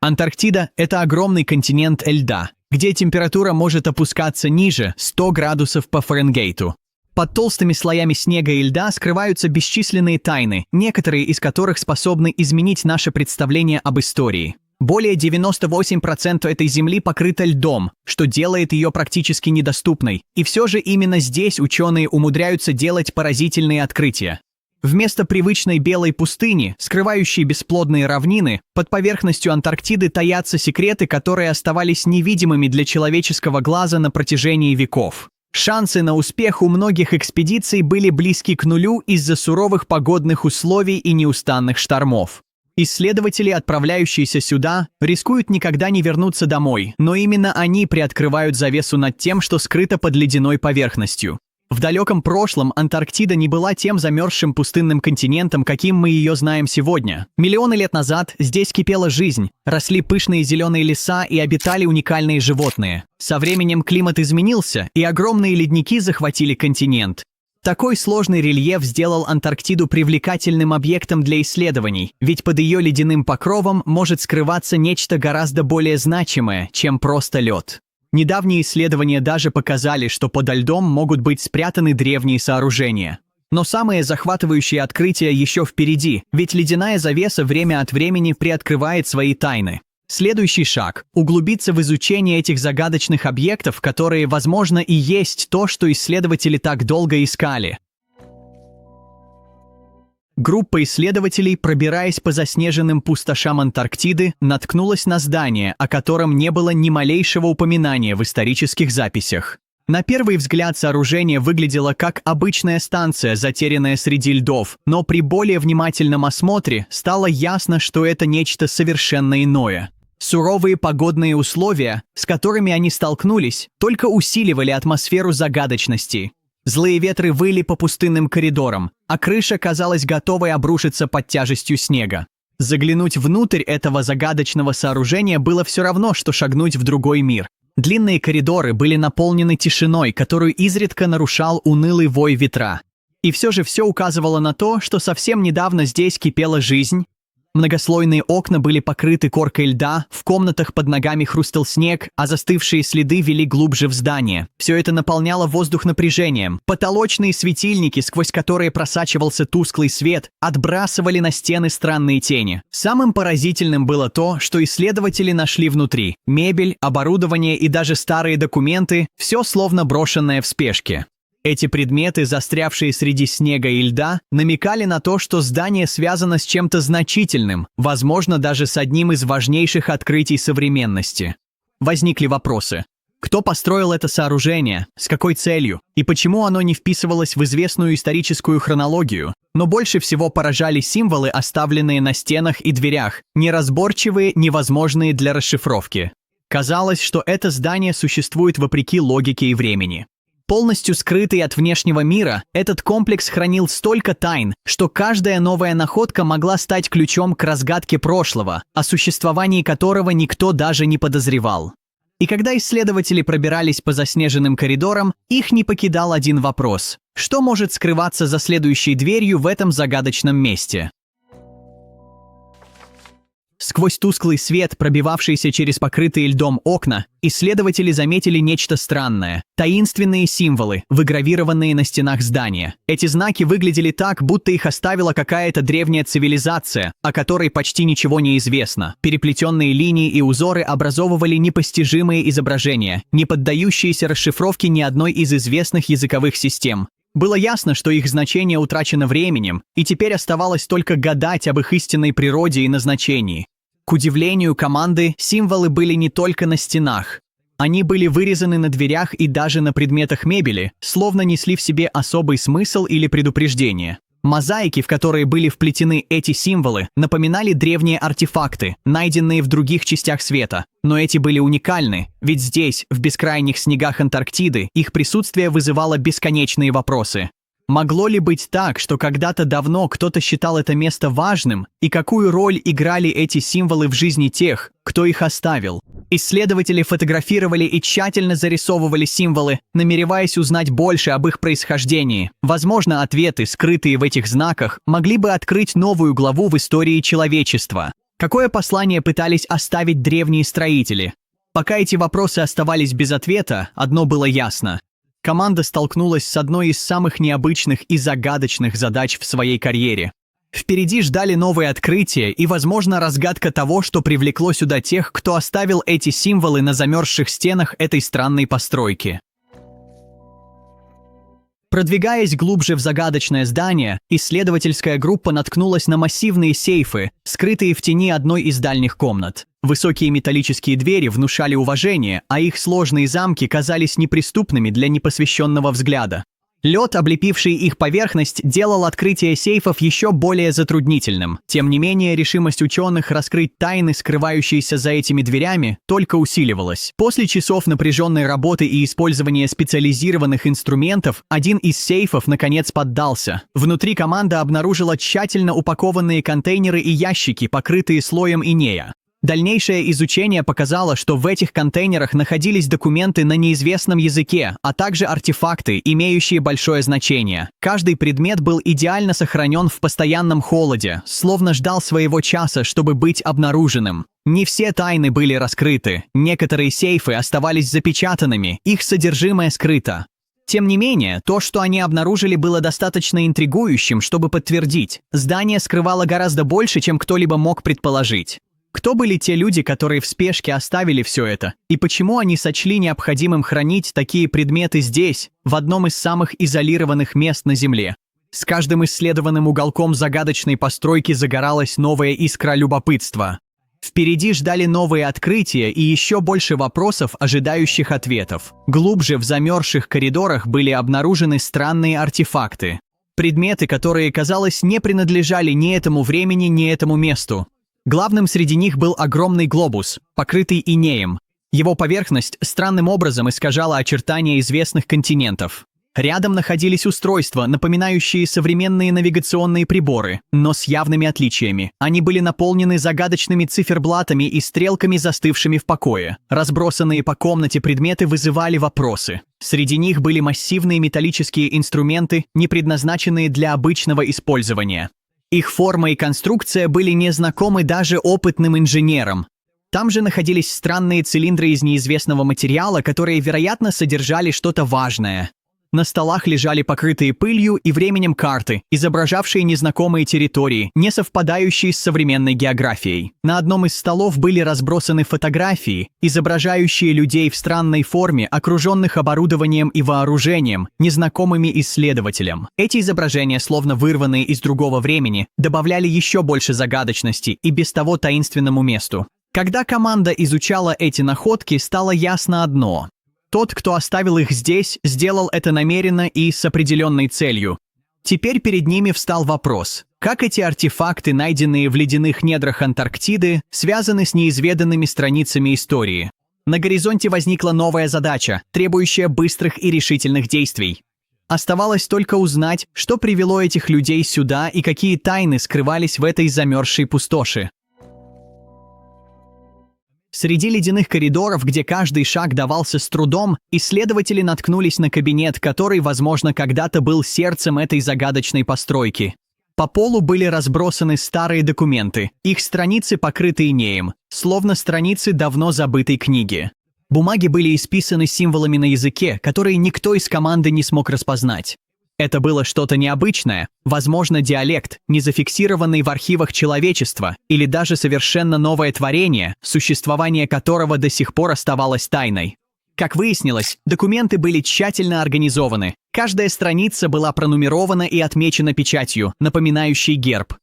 Антарктида – это огромный континент льда, где температура может опускаться ниже 100 градусов по Фаренгейту. Под толстыми слоями снега и льда скрываются бесчисленные тайны, некоторые из которых способны изменить наше представление об истории. Более 98% этой земли покрыто льдом, что делает ее практически недоступной, и все же именно здесь ученые умудряются делать поразительные открытия. Вместо привычной белой пустыни, скрывающей бесплодные равнины, под поверхностью Антарктиды таятся секреты, которые оставались невидимыми для человеческого глаза на протяжении веков. Шансы на успех у многих экспедиций были близки к нулю из-за суровых погодных условий и неустанных штормов. Исследователи, отправляющиеся сюда, рискуют никогда не вернуться домой, но именно они приоткрывают завесу над тем, что скрыто под ледяной поверхностью. В далеком прошлом Антарктида не была тем замерзшим пустынным континентом, каким мы ее знаем сегодня. Миллионы лет назад здесь кипела жизнь, росли пышные зеленые леса и обитали уникальные животные. Со временем климат изменился, и огромные ледники захватили континент. Такой сложный рельеф сделал Антарктиду привлекательным объектом для исследований, ведь под ее ледяным покровом может скрываться нечто гораздо более значимое, чем просто лед. Недавние исследования даже показали, что подо льдом могут быть спрятаны древние сооружения. Но самые захватывающие открытия еще впереди, ведь ледяная завеса время от времени приоткрывает свои тайны. Следующий шаг – углубиться в изучение этих загадочных объектов, которые, возможно, и есть то, что исследователи так долго искали. Группа исследователей, пробираясь по заснеженным пустошам Антарктиды, наткнулась на здание, о котором не было ни малейшего упоминания в исторических записях. На первый взгляд сооружение выглядело как обычная станция, затерянная среди льдов, но при более внимательном осмотре стало ясно, что это нечто совершенно иное. Суровые погодные условия, с которыми они столкнулись, только усиливали атмосферу загадочности. Злые ветры выли по пустынным коридорам, а крыша казалась готовой обрушиться под тяжестью снега. Заглянуть внутрь этого загадочного сооружения было все равно, что шагнуть в другой мир. Длинные коридоры были наполнены тишиной, которую изредка нарушал унылый вой ветра. И все же все указывало на то, что совсем недавно здесь кипела жизнь. Многослойные окна были покрыты коркой льда, в комнатах под ногами хрустел снег, а застывшие следы вели глубже в здание. Все это наполняло воздух напряжением. Потолочные светильники, сквозь которые просачивался тусклый свет, отбрасывали на стены странные тени. Самым поразительным было то, что исследователи нашли внутри. Мебель, оборудование и даже старые документы – все словно брошенное в спешке. Эти предметы, застрявшие среди снега и льда, намекали на то, что здание связано с чем-то значительным, возможно, даже с одним из важнейших открытий современности. Возникли вопросы. Кто построил это сооружение, с какой целью, и почему оно не вписывалось в известную историческую хронологию? Но больше всего поражали символы, оставленные на стенах и дверях, неразборчивые, невозможные для расшифровки. Казалось, что это здание существует вопреки логике и времени. Полностью скрытый от внешнего мира, этот комплекс хранил столько тайн, что каждая новая находка могла стать ключом к разгадке прошлого, о существовании которого никто даже не подозревал. И когда исследователи пробирались по заснеженным коридорам, их не покидал один вопрос: что может скрываться за следующей дверью в этом загадочном месте? Сквозь тусклый свет, пробивавшийся через покрытые льдом окна, исследователи заметили нечто странное. Таинственные символы, выгравированные на стенах здания. Эти знаки выглядели так, будто их оставила какая-то древняя цивилизация, о которой почти ничего не известно. Переплетенные линии и узоры образовывали непостижимые изображения, не поддающиеся расшифровке ни одной из известных языковых систем. Было ясно, что их значение утрачено временем, и теперь оставалось только гадать об их истинной природе и назначении. К удивлению команды, символы были не только на стенах. Они были вырезаны на дверях и даже на предметах мебели, словно несли в себе особый смысл или предупреждение. Мозаики, в которые были вплетены эти символы, напоминали древние артефакты, найденные в других частях света. Но эти были уникальны, ведь здесь, в бескрайних снегах Антарктиды, их присутствие вызывало бесконечные вопросы. Могло ли быть так, что когда-то давно кто-то считал это место важным, и какую роль играли эти символы в жизни тех, кто их оставил? Исследователи фотографировали и тщательно зарисовывали символы, намереваясь узнать больше об их происхождении. Возможно, ответы, скрытые в этих знаках, могли бы открыть новую главу в истории человечества. Какое послание пытались оставить древние строители? Пока эти вопросы оставались без ответа, одно было ясно. Команда столкнулась с одной из самых необычных и загадочных задач в своей карьере. Впереди ждали новые открытия и, возможно, разгадка того, что привлекло сюда тех, кто оставил эти символы на замерзших стенах этой странной постройки. Продвигаясь глубже в загадочное здание, исследовательская группа наткнулась на массивные сейфы, скрытые в тени одной из дальних комнат. Высокие металлические двери внушали уважение, а их сложные замки казались неприступными для непосвященного взгляда. Лед, облепивший их поверхность, делал открытие сейфов еще более затруднительным. Тем не менее, решимость ученых раскрыть тайны, скрывающиеся за этими дверями, только усиливалась. После часов напряженной работы и использования специализированных инструментов, один из сейфов наконец поддался. Внутри команда обнаружила тщательно упакованные контейнеры и ящики, покрытые слоем инея. Дальнейшее изучение показало, что в этих контейнерах находились документы на неизвестном языке, а также артефакты, имеющие большое значение. Каждый предмет был идеально сохранен в постоянном холоде, словно ждал своего часа, чтобы быть обнаруженным. Не все тайны были раскрыты, некоторые сейфы оставались запечатанными, их содержимое скрыто. Тем не менее, то, что они обнаружили, было достаточно интригующим, чтобы подтвердить. Здание скрывало гораздо больше, чем кто-либо мог предположить. Кто были те люди, которые в спешке оставили все это? И почему они сочли необходимым хранить такие предметы здесь, в одном из самых изолированных мест на Земле? С каждым исследованным уголком загадочной постройки загоралась новая искра любопытства. Впереди ждали новые открытия и еще больше вопросов, ожидающих ответов. Глубже в замерзших коридорах были обнаружены странные артефакты. Предметы, которые, казалось, не принадлежали ни этому времени, ни этому месту. Главным среди них был огромный глобус, покрытый инеем. Его поверхность странным образом искажала очертания известных континентов. Рядом находились устройства, напоминающие современные навигационные приборы, но с явными отличиями. Они были наполнены загадочными циферблатами и стрелками, застывшими в покое. Разбросанные по комнате предметы вызывали вопросы. Среди них были массивные металлические инструменты, не предназначенные для обычного использования. Их форма и конструкция были незнакомы даже опытным инженерам. Там же находились странные цилиндры из неизвестного материала, которые, вероятно, содержали что-то важное. На столах лежали покрытые пылью и временем карты, изображавшие незнакомые территории, не совпадающие с современной географией. На одном из столов были разбросаны фотографии, изображающие людей в странной форме, окруженных оборудованием и вооружением, незнакомыми исследователям. Эти изображения, словно вырванные из другого времени, добавляли еще больше загадочности и без того таинственному месту. Когда команда изучала эти находки, стало ясно одно. Тот, кто оставил их здесь, сделал это намеренно и с определенной целью. Теперь перед ними встал вопрос, как эти артефакты, найденные в ледяных недрах Антарктиды, связаны с неизведанными страницами истории. На горизонте возникла новая задача, требующая быстрых и решительных действий. Оставалось только узнать, что привело этих людей сюда и какие тайны скрывались в этой замерзшей пустоши. Среди ледяных коридоров, где каждый шаг давался с трудом, исследователи наткнулись на кабинет, который, возможно, когда-то был сердцем этой загадочной постройки. По полу были разбросаны старые документы, их страницы покрыты инеем, словно страницы давно забытой книги. Бумаги были исписаны символами на языке, которые никто из команды не смог распознать. Это было что-то необычное, возможно, диалект, не зафиксированный в архивах человечества, или даже совершенно новое творение, существование которого до сих пор оставалось тайной. Как выяснилось, документы были тщательно организованы. Каждая страница была пронумерована и отмечена печатью, напоминающей герб.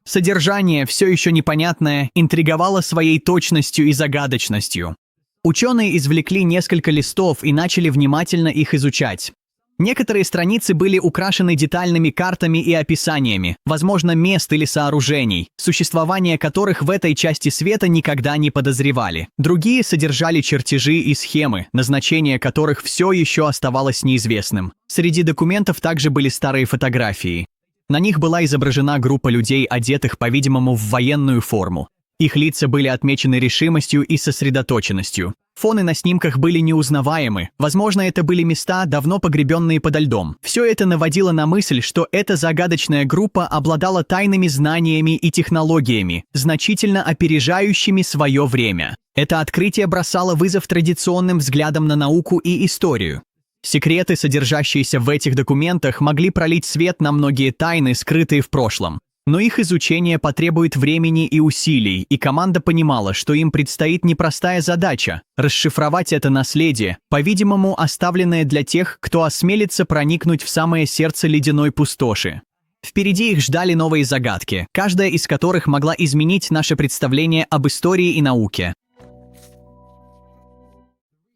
Содержание, все еще непонятное, интриговало своей точностью и загадочностью. Ученые извлекли несколько листов и начали внимательно их изучать. Некоторые страницы были украшены детальными картами и описаниями, возможно, мест или сооружений, существование которых в этой части света никогда не подозревали. Другие содержали чертежи и схемы, назначение которых все еще оставалось неизвестным. Среди документов также были старые фотографии. На них была изображена группа людей, одетых, по-видимому, в военную форму. Их лица были отмечены решимостью и сосредоточенностью. Фоны на снимках были неузнаваемы, возможно, это были места, давно погребенные подо льдом. Все это наводило на мысль, что эта загадочная группа обладала тайными знаниями и технологиями, значительно опережающими свое время. Это открытие бросало вызов традиционным взглядам на науку и историю. Секреты, содержащиеся в этих документах, могли пролить свет на многие тайны, скрытые в прошлом. Но их изучение потребует времени и усилий, и команда понимала, что им предстоит непростая задача – расшифровать это наследие, по-видимому, оставленное для тех, кто осмелится проникнуть в самое сердце ледяной пустоши. Впереди их ждали новые загадки, каждая из которых могла изменить наше представление об истории и науке.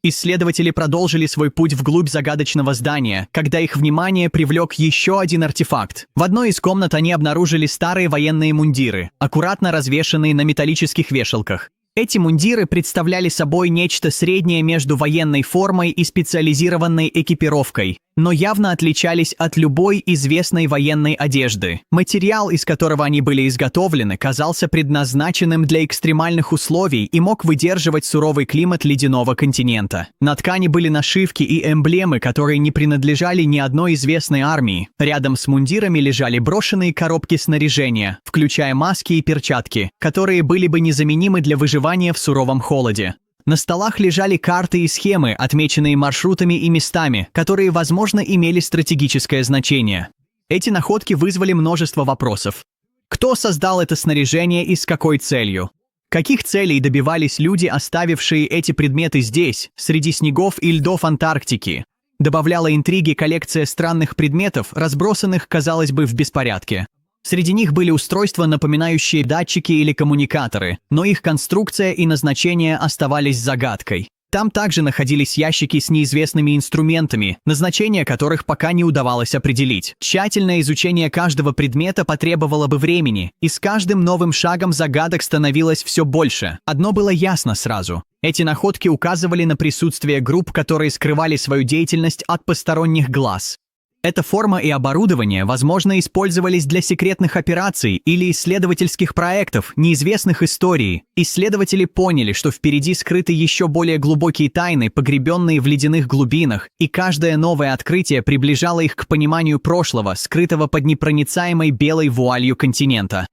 Исследователи продолжили свой путь вглубь загадочного здания, когда их внимание привлек еще один артефакт. В одной из комнат они обнаружили старые военные мундиры, аккуратно развешанные на металлических вешалках. Эти мундиры представляли собой нечто среднее между военной формой и специализированной экипировкой, но явно отличались от любой известной военной одежды. Материал, из которого они были изготовлены, казался предназначенным для экстремальных условий и мог выдерживать суровый климат ледяного континента. На ткани были нашивки и эмблемы, которые не принадлежали ни одной известной армии. Рядом с мундирами лежали брошенные коробки снаряжения, включая маски и перчатки, которые были бы незаменимы для выживания в суровом холоде. На столах лежали карты и схемы, отмеченные маршрутами и местами, которые, возможно, имели стратегическое значение. Эти находки вызвали множество вопросов. Кто создал это снаряжение и с какой целью? Каких целей добивались люди, оставившие эти предметы здесь, среди снегов и льдов Антарктики? Добавляла интриги коллекция странных предметов, разбросанных, казалось бы, в беспорядке. Среди них были устройства, напоминающие датчики или коммуникаторы, но их конструкция и назначение оставались загадкой. Там также находились ящики с неизвестными инструментами, назначение которых пока не удавалось определить. Тщательное изучение каждого предмета потребовало бы времени, и с каждым новым шагом загадок становилось все больше. Одно было ясно сразу. Эти находки указывали на присутствие групп, которые скрывали свою деятельность от посторонних глаз. Эта форма и оборудование, возможно, использовались для секретных операций или исследовательских проектов, неизвестных историй. Исследователи поняли, что впереди скрыты еще более глубокие тайны, погребенные в ледяных глубинах, и каждое новое открытие приближало их к пониманию прошлого, скрытого под непроницаемой белой вуалью континента.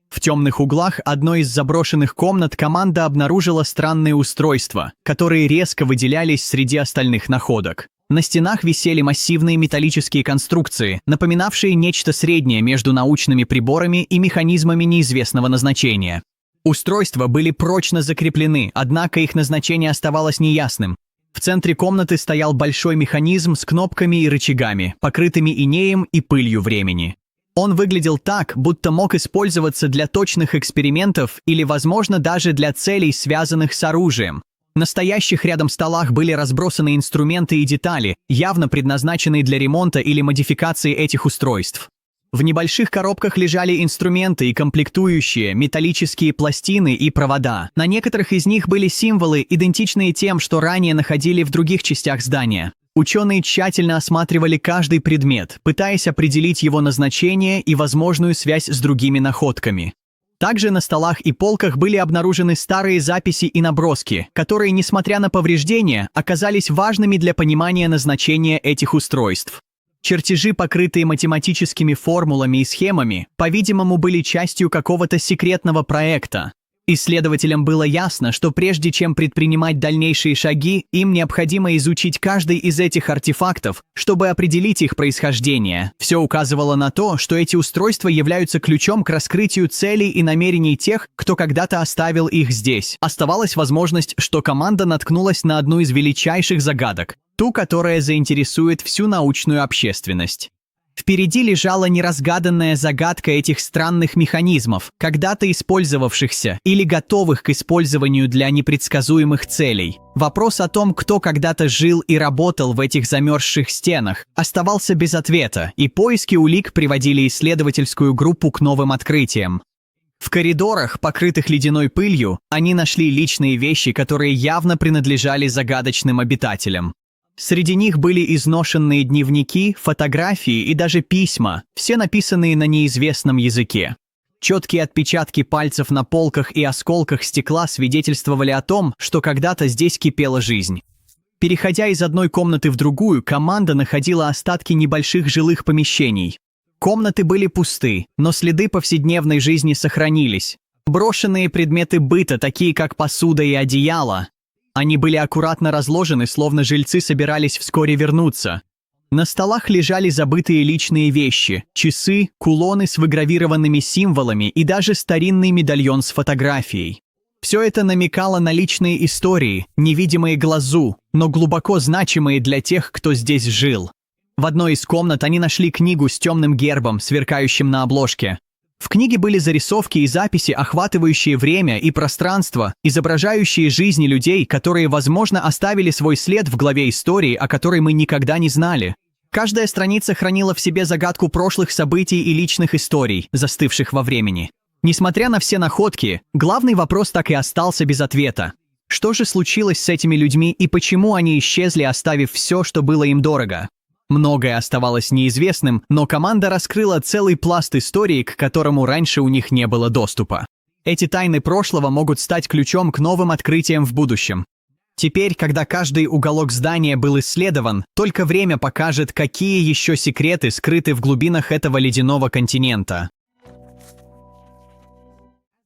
В темных углах одной из заброшенных комнат команда обнаружила странные устройства, которые резко выделялись среди остальных находок. На стенах висели массивные металлические конструкции, напоминавшие нечто среднее между научными приборами и механизмами неизвестного назначения. Устройства были прочно закреплены, однако их назначение оставалось неясным. В центре комнаты стоял большой механизм с кнопками и рычагами, покрытыми инеем и пылью времени. Он выглядел так, будто мог использоваться для точных экспериментов или, возможно, даже для целей, связанных с оружием. На стоящих рядом столах были разбросаны инструменты и детали, явно предназначенные для ремонта или модификации этих устройств. В небольших коробках лежали инструменты и комплектующие, металлические пластины и провода. На некоторых из них были символы, идентичные тем, что ранее находили в других частях здания. Ученые тщательно осматривали каждый предмет, пытаясь определить его назначение и возможную связь с другими находками. Также на столах и полках были обнаружены старые записи и наброски, которые, несмотря на повреждения, оказались важными для понимания назначения этих устройств. Чертежи, покрытые математическими формулами и схемами, по-видимому, были частью какого-то секретного проекта. Исследователям было ясно, что прежде чем предпринимать дальнейшие шаги, им необходимо изучить каждый из этих артефактов, чтобы определить их происхождение. Все указывало на то, что эти устройства являются ключом к раскрытию целей и намерений тех, кто когда-то оставил их здесь. Оставалась возможность, что команда наткнулась на одну из величайших загадок, ту, которая заинтересует всю научную общественность. Впереди лежала неразгаданная загадка этих странных механизмов, когда-то использовавшихся или готовых к использованию для непредсказуемых целей. Вопрос о том, кто когда-то жил и работал в этих замерзших стенах, оставался без ответа, и поиски улик приводили исследовательскую группу к новым открытиям. В коридорах, покрытых ледяной пылью, они нашли личные вещи, которые явно принадлежали загадочным обитателям. Среди них были изношенные дневники, фотографии и даже письма, все написанные на неизвестном языке. Четкие отпечатки пальцев на полках и осколках стекла свидетельствовали о том, что когда-то здесь кипела жизнь. Переходя из одной комнаты в другую, команда находила остатки небольших жилых помещений. Комнаты были пусты, но следы повседневной жизни сохранились. Брошенные предметы быта, такие как посуда и одеяло. Они были аккуратно разложены, словно жильцы собирались вскоре вернуться. На столах лежали забытые личные вещи, часы, кулоны с выгравированными символами и даже старинный медальон с фотографией. Все это намекало на личные истории, невидимые глазу, но глубоко значимые для тех, кто здесь жил. В одной из комнат они нашли книгу с темным гербом, сверкающим на обложке. В книге были зарисовки и записи, охватывающие время и пространство, изображающие жизни людей, которые, возможно, оставили свой след в главе истории, о которой мы никогда не знали. Каждая страница хранила в себе загадку прошлых событий и личных историй, застывших во времени. Несмотря на все находки, главный вопрос так и остался без ответа. Что же случилось с этими людьми и почему они исчезли, оставив все, что было им дорого? Многое оставалось неизвестным, но команда раскрыла целый пласт историй, к которому раньше у них не было доступа. Эти тайны прошлого могут стать ключом к новым открытиям в будущем. Теперь, когда каждый уголок здания был исследован, только время покажет, какие еще секреты скрыты в глубинах этого ледяного континента.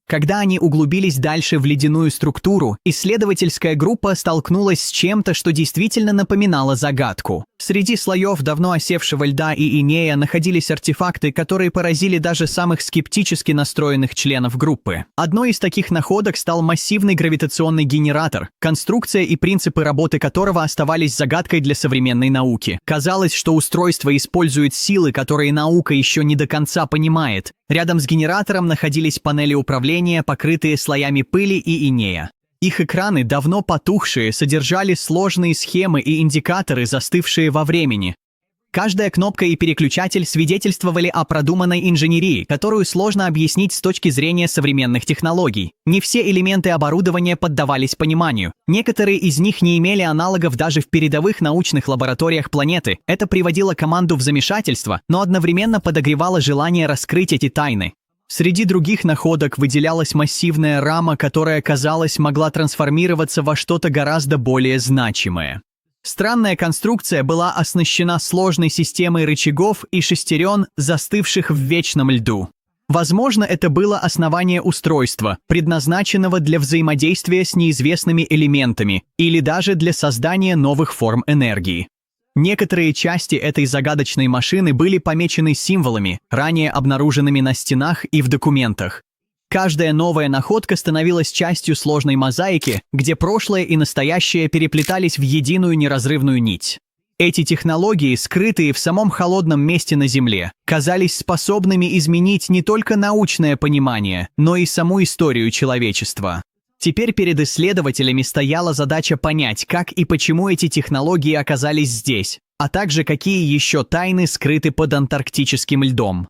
Когда они углубились дальше в ледяную структуру, исследовательская группа столкнулась с чем-то, что действительно напоминало загадку. Среди слоев давно осевшего льда и инея находились артефакты, которые поразили даже самых скептически настроенных членов группы. Одной из таких находок стал массивный гравитационный генератор, конструкция и принципы работы которого оставались загадкой для современной науки. Казалось, что устройство использует силы, которые наука еще не до конца понимает. Рядом с генератором находились панели управления, покрытые слоями пыли и инея. Их экраны, давно потухшие, содержали сложные схемы и индикаторы, застывшие во времени. Каждая кнопка и переключатель свидетельствовали о продуманной инженерии, которую сложно объяснить с точки зрения современных технологий. Не все элементы оборудования поддавались пониманию. Некоторые из них не имели аналогов даже в передовых научных лабораториях планеты. Это приводило команду в замешательство, но одновременно подогревало желание раскрыть эти тайны. Среди других находок выделялась массивная рама, которая, казалось, могла трансформироваться во что-то гораздо более значимое. Странная конструкция была оснащена сложной системой рычагов и шестерен, застывших в вечном льду. Возможно, это было основание устройства, предназначенного для взаимодействия с неизвестными элементами или даже для создания новых форм энергии. Некоторые части этой загадочной машины были помечены символами, ранее обнаруженными на стенах и в документах. Каждая новая находка становилась частью сложной мозаики, где прошлое и настоящее переплетались в единую неразрывную нить. Эти технологии, скрытые в самом холодном месте на Земле, казались способными изменить не только научное понимание, но и саму историю человечества. Теперь перед исследователями стояла задача понять, как и почему эти технологии оказались здесь, а также какие еще тайны скрыты под антарктическим льдом.